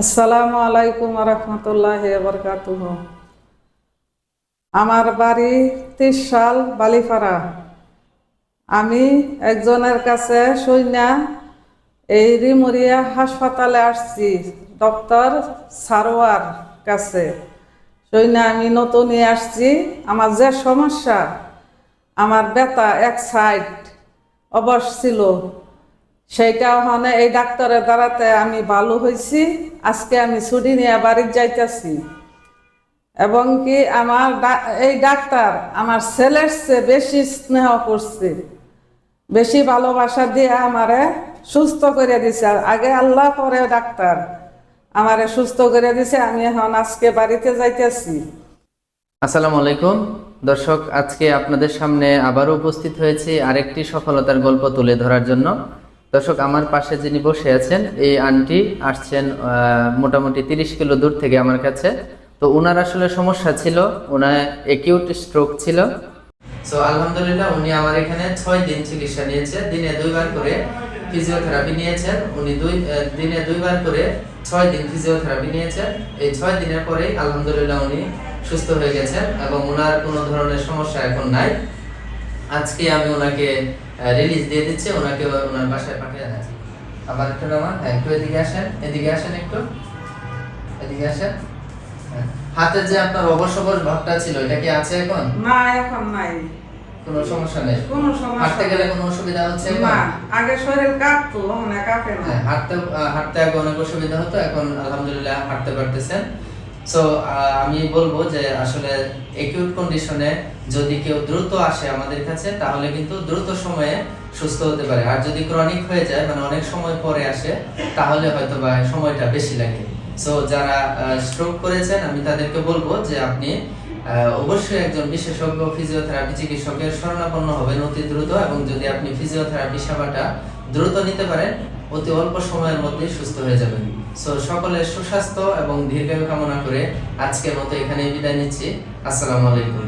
আসসালামু আলাইকুম রহমতুল্লাহ বরকাতুহ। আমার বাড়ি 30 সাল বালিপাড়া। আমি একজনের কাছে শুইনা এই রিমুরিয়া হাসপাতালে আসছি, ডক্টর সারোয়ার কাছে শুইনা আমি নতুনই আসছি। আমার যে সমস্যা, আমার ব্যথা এক সাইড অবশ ছিল, সেইটা ওখানে এই ডাক্তারের দ্বারাতে আমি ভালো হয়েছি। আজকে আমি ছুটি নিয়ে বাড়ির যাইতেছি এবং কি আমার এই ডাক্তার আমার ছেলের চেয়ে বেশি স্নেহ করছে, বেশি ভালোবাসা দিয়ে আমারে সুস্থ করে দিছে। আগে আল্লাহ, পরে ডাক্তার আমারে সুস্থ করে দিছে। আমি এখন আজকে বাড়িতে যাইতেছি। আসসালামু আলাইকুম দর্শক, আজকে আপনাদের সামনে আবারও উপস্থিত হয়েছি আরেকটি সফলতার গল্প তুলে ধরার জন্য। দর্শক, আমার পাশে যিনি বসে আছেন এই আন্টি আসছেন মোটামুটি 30 কিলো দূর থেকে আমার কাছে। তো ওনার আসলে সমস্যা ছিল, ওনার অ্যাকিউট স্ট্রোক ছিল। সো আলহামদুলিল্লাহ উনি আমার এখানে 6 দিন চিকিৎসা নিয়েছে, দিনে 2 বার করে ফিজিওথেরাপি নিয়েছেন। উনি দিনে 2 বার করে 6 দিন ফিজিওথেরাপি নিয়েছেন। এই 6 দিনের পরেই আলহামদুলিল্লাহ উনি সুস্থ হয়ে গেছেন এবং ওনার কোনো ধরনের সমস্যা এখন নাই। আজকে আমি ওনাকে রিলিজ দিয়ে দিচ্ছি, ওনাকে ওনার বাসায় পাঠিয়ে দিচ্ছি। আবার একটু নামান, একটু এদিকে আসেন, এদিকে আসেন, একটু এদিকে আসেন। হাতে যে আপনার অবশ ভাবটা ছিল, এটা কি আছে এখন? না, এখন নাই, কোনো সমস্যা নেই। কোনো সমস্যা হাঁটতে গেলে কোনো অসুবিধা হচ্ছে না? আগে শরীর কাঁপতো, এখন কাঁপে না। হাঁটতে আগে অনেক অসুবিধা হতো, এখন আলহামদুলিল্লাহ হাঁটতে পারতেছেন। সো আমি বলবো যে আসলে একিউট কন্ডিশনে যদি কেউ দ্রুত আসে আমাদের কাছে, তাহলে কিন্তু দ্রুত সময়ে সুস্থ হতে পারে। আর যদি ক্রনিক হয়ে যায়, মানে অনেক সময় পরে আসে, তাহলে হয়তো বা সময়টা বেশি লাগে। সো যারা স্ট্রোক করেছেন, আমি তাদেরকে বলবো যে আপনি অবশ্যই একজন বিশেষজ্ঞ ফিজিওথেরাপি চিকিৎসকের শরণাপন্ন হবেন অতি দ্রুত। এবং যদি আপনি ফিজিওথেরাপি সেবাটা দ্রুত নিতে পারেন, অতি অল্প সময়ের মধ্যেই সুস্থ হয়ে যাবেন। সো সকলের সুস্বাস্থ্য এবং দীর্ঘায়ু কামনা করে আজকের মতো এখানেই বিদায় নিচ্ছি। আসসালামু আলাইকুম।